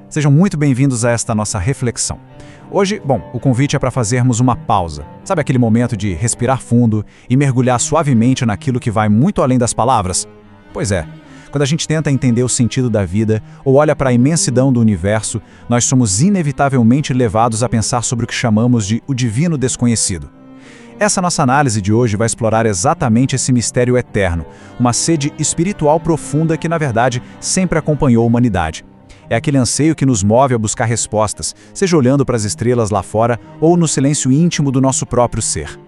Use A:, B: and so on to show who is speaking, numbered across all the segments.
A: Sejam muito bem-vindos a esta nossa reflexão. Hoje, o convite é para fazermos uma pausa. Sabe aquele momento de respirar fundo e mergulhar suavemente naquilo que vai muito além das palavras? Pois é, quando a gente tenta entender o sentido da vida ou olha para a imensidão do universo, nós somos inevitavelmente levados a pensar sobre o que chamamos de o divino desconhecido. Essa nossa análise de hoje vai explorar exatamente esse mistério eterno, uma sede espiritual profunda que, na verdade, sempre acompanhou a humanidade. É aquele anseio que nos move a buscar respostas, seja olhando para as estrelas lá fora ou no silêncio íntimo do nosso próprio ser.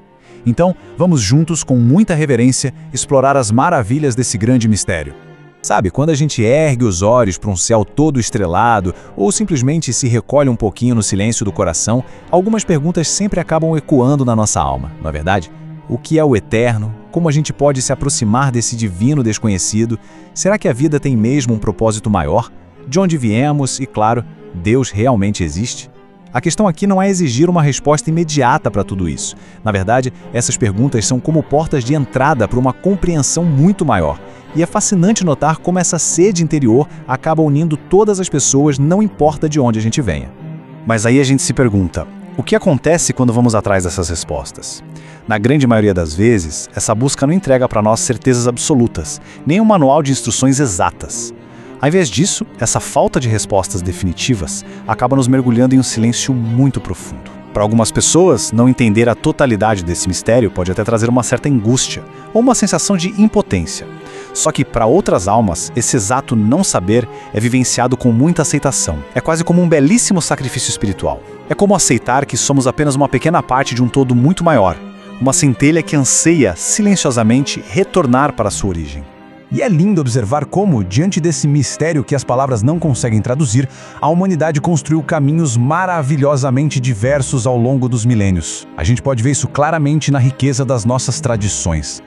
A: Então, vamos juntos, com muita reverência, explorar as maravilhas desse grande mistério. Sabe, quando a gente ergue os olhos para um céu todo estrelado ou simplesmente se recolhe um pouquinho no silêncio do coração, algumas perguntas sempre acabam ecoando na nossa alma, não é verdade? O que é o eterno? Como a gente pode se aproximar desse divino desconhecido? Será que a vida tem mesmo um propósito maior? De onde viemos? E, claro, Deus realmente existe? A questão aqui não é exigir uma resposta imediata para tudo isso. Na verdade, essas perguntas são como portas de entrada para uma compreensão muito maior. E é fascinante notar como essa sede interior acaba unindo todas as pessoas, não importa de onde a gente venha.
B: Mas aí a gente se pergunta, o que acontece quando vamos atrás dessas respostas? Na grande maioria das vezes, essa busca não entrega para nós certezas absolutas, nem um manual de instruções exatas. Ao invés disso, essa falta de respostas definitivas acaba nos mergulhando em um silêncio muito profundo. Para algumas pessoas, não entender a totalidade desse mistério pode até trazer uma certa angústia ou uma sensação de impotência. Só que para outras almas, esse exato não saber é vivenciado com muita aceitação. É quase como um belíssimo sacrifício espiritual. É como aceitar que somos apenas uma pequena parte de um todo muito maior, uma centelha que anseia silenciosamente retornar para a sua origem.
C: E é lindo observar como, diante desse mistério que as palavras não conseguem traduzir, a humanidade construiu caminhos maravilhosamente diversos ao longo dos milênios. A gente pode ver isso claramente na riqueza das nossas tradições.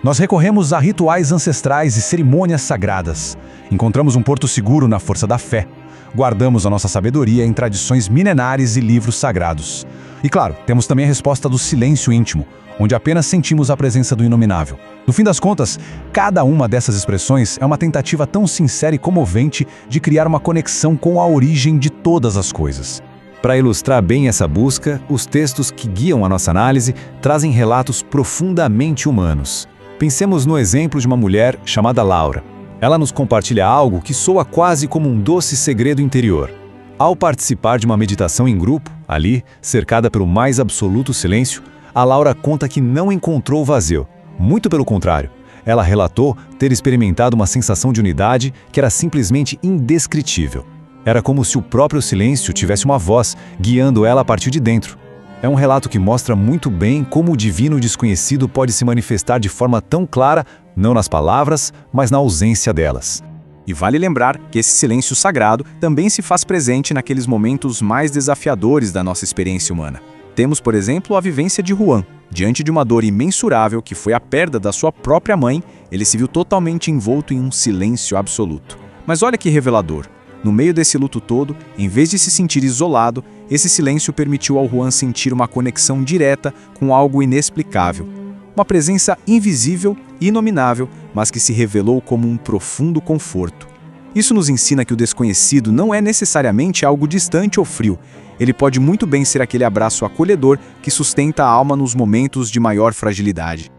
C: Nós recorremos a rituais ancestrais e cerimônias sagradas. Encontramos um porto seguro na força da fé. Guardamos a nossa sabedoria em tradições milenares e livros sagrados. E claro, temos também a resposta do silêncio íntimo, onde apenas sentimos a presença do inominável. No fim das contas, cada uma dessas expressões é uma tentativa tão sincera e comovente de criar uma conexão com a origem de todas as coisas.
D: Para ilustrar bem essa busca, os textos que guiam a nossa análise trazem relatos profundamente humanos. Pensemos no exemplo de uma mulher chamada Laura. Ela nos compartilha algo que soa quase como um doce segredo interior. Ao participar de uma meditação em grupo, ali, cercada pelo mais absoluto silêncio, a Laura conta que não encontrou vazio. Muito pelo contrário, ela relatou ter experimentado uma sensação de unidade que era simplesmente indescritível. Era como se o próprio silêncio tivesse uma voz, guiando ela a partir de dentro. É um relato que mostra muito bem como o divino desconhecido pode se manifestar de forma tão clara, não nas palavras, mas na ausência delas.
A: E vale lembrar que esse silêncio sagrado também se faz presente naqueles momentos mais desafiadores da nossa experiência humana. Temos, por exemplo, a vivência de Juan. Diante de uma dor imensurável que foi a perda da sua própria mãe, ele se viu totalmente envolto em um silêncio absoluto. Mas olha que revelador. No meio desse luto todo, em vez de se sentir isolado, esse silêncio permitiu ao Juan sentir uma conexão direta com algo inexplicável. Uma presença invisível e inominável, mas que se revelou como um profundo conforto. Isso nos ensina que o desconhecido não é necessariamente algo distante ou frio. Ele pode muito bem ser aquele abraço acolhedor que sustenta a alma nos momentos de maior fragilidade.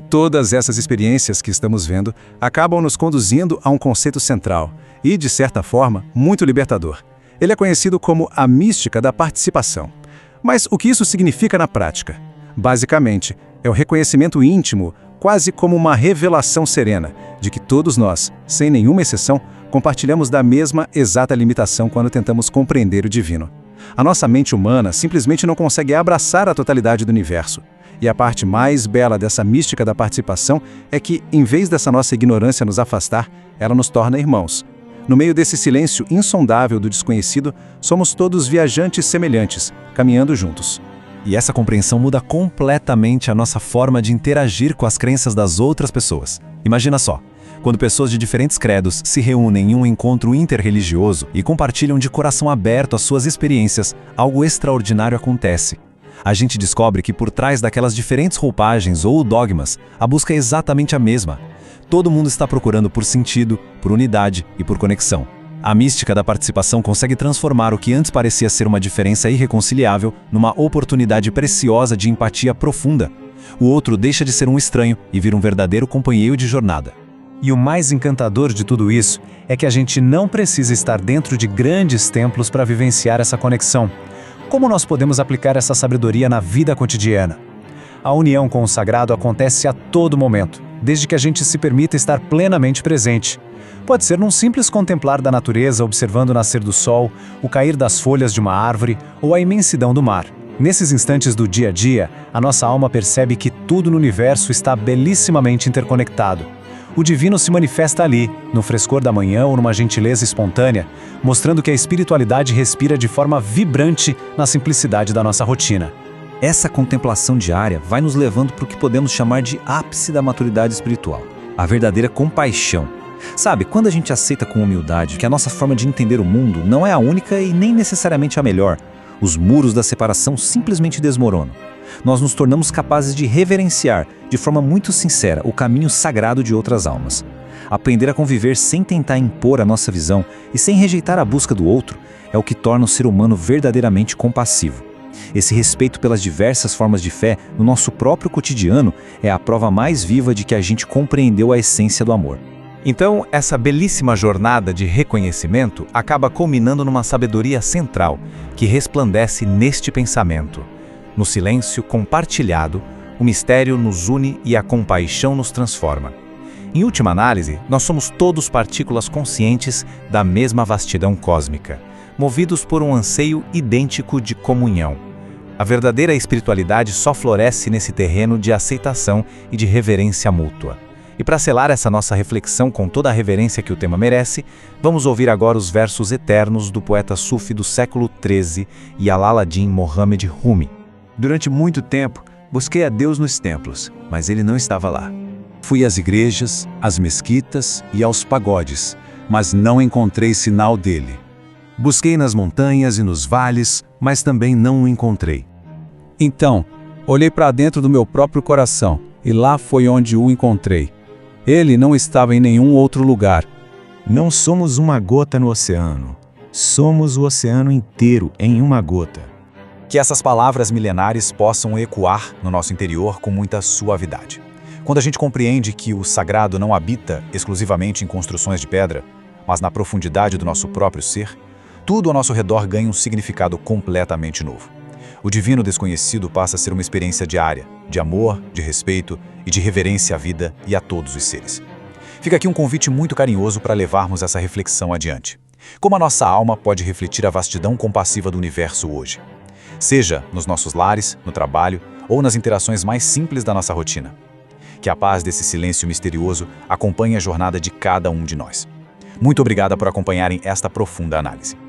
C: Todas essas experiências que estamos vendo acabam nos conduzindo a um conceito central e, de certa forma, muito libertador. Ele é conhecido como a mística da participação. Mas o que isso significa na prática? Basicamente, é o reconhecimento íntimo, quase como uma revelação serena, de que todos nós, sem nenhuma exceção, compartilhamos da mesma exata limitação quando tentamos compreender o divino. A nossa mente humana simplesmente não consegue abraçar a totalidade do universo. E a parte mais bela dessa mística da participação é que, em vez dessa nossa ignorância nos afastar, ela nos torna irmãos. No meio desse silêncio insondável do desconhecido, somos todos viajantes semelhantes, caminhando juntos.
D: E essa compreensão muda completamente a nossa forma de interagir com as crenças das outras pessoas. Imagina só, quando pessoas de diferentes credos se reúnem em um encontro interreligioso e compartilham de coração aberto as suas experiências, algo extraordinário acontece. A gente descobre que por trás daquelas diferentes roupagens ou dogmas, a busca é exatamente a mesma. Todo mundo está procurando por sentido, por unidade e por conexão.
B: A mística da participação consegue transformar o que antes parecia ser uma diferença irreconciliável numa oportunidade preciosa de empatia profunda. O outro deixa de ser um estranho e vira um verdadeiro companheiro de jornada.
D: E o mais encantador de tudo isso é que a gente não precisa estar dentro de grandes templos para vivenciar essa conexão. Como nós podemos aplicar essa sabedoria na vida cotidiana? A união com o sagrado acontece a todo momento, desde que a gente se permita estar plenamente presente. Pode ser num simples contemplar da natureza, observando o nascer do sol, o cair das folhas de uma árvore ou a imensidão do mar. Nesses instantes do dia a dia, a nossa alma percebe que tudo no universo está belíssimamente interconectado. O divino se manifesta ali, no frescor da manhã ou numa gentileza espontânea, mostrando que a espiritualidade respira de forma vibrante na simplicidade da nossa rotina.
B: Essa contemplação diária vai nos levando para o que podemos chamar de ápice da maturidade espiritual, a verdadeira compaixão. Sabe, quando a gente aceita com humildade que a nossa forma de entender o mundo não é a única e nem necessariamente a melhor, os muros da separação simplesmente desmoronam. Nós nos tornamos capazes de reverenciar, de forma muito sincera, o caminho sagrado de outras almas. Aprender a conviver sem tentar impor a nossa visão e sem rejeitar a busca do outro é o que torna o ser humano verdadeiramente compassivo. Esse respeito pelas diversas formas de fé no nosso próprio cotidiano é a prova mais viva de que a gente compreendeu a essência do amor.
A: Então, essa belíssima jornada de reconhecimento acaba culminando numa sabedoria central que resplandece neste pensamento. No silêncio compartilhado, o mistério nos une e a compaixão nos transforma. Em última análise, nós somos todos partículas conscientes da mesma vastidão cósmica, movidos por um anseio idêntico de comunhão. A verdadeira espiritualidade só floresce nesse terreno de aceitação e de reverência mútua. E para selar essa nossa reflexão com toda a reverência que o tema merece, vamos ouvir agora os versos eternos do poeta sufi do século XIII, Jalaluddin Mohammed Rumi.
C: Durante muito tempo, busquei a Deus nos templos, mas ele não estava lá. Fui às igrejas, às mesquitas e aos pagodes, mas não encontrei sinal dele. Busquei nas montanhas e nos vales, mas também não o encontrei. Então, olhei para dentro do meu próprio coração, e lá foi onde o encontrei. Ele não estava em nenhum outro lugar.
E: Não somos uma gota no oceano. Somos o oceano inteiro em uma gota.
A: Que essas palavras milenares possam ecoar no nosso interior com muita suavidade. Quando a gente compreende que o sagrado não habita exclusivamente em construções de pedra, mas na profundidade do nosso próprio ser, tudo ao nosso redor ganha um significado completamente novo. O divino desconhecido passa a ser uma experiência diária, de amor, de respeito e de reverência à vida e a todos os seres. Fica aqui um convite muito carinhoso para levarmos essa reflexão adiante. Como a nossa alma pode refletir a vastidão compassiva do universo hoje? Seja nos nossos lares, no trabalho ou nas interações mais simples da nossa rotina. Que a paz desse silêncio misterioso acompanhe a jornada de cada um de nós. Muito obrigada por acompanharem esta profunda análise.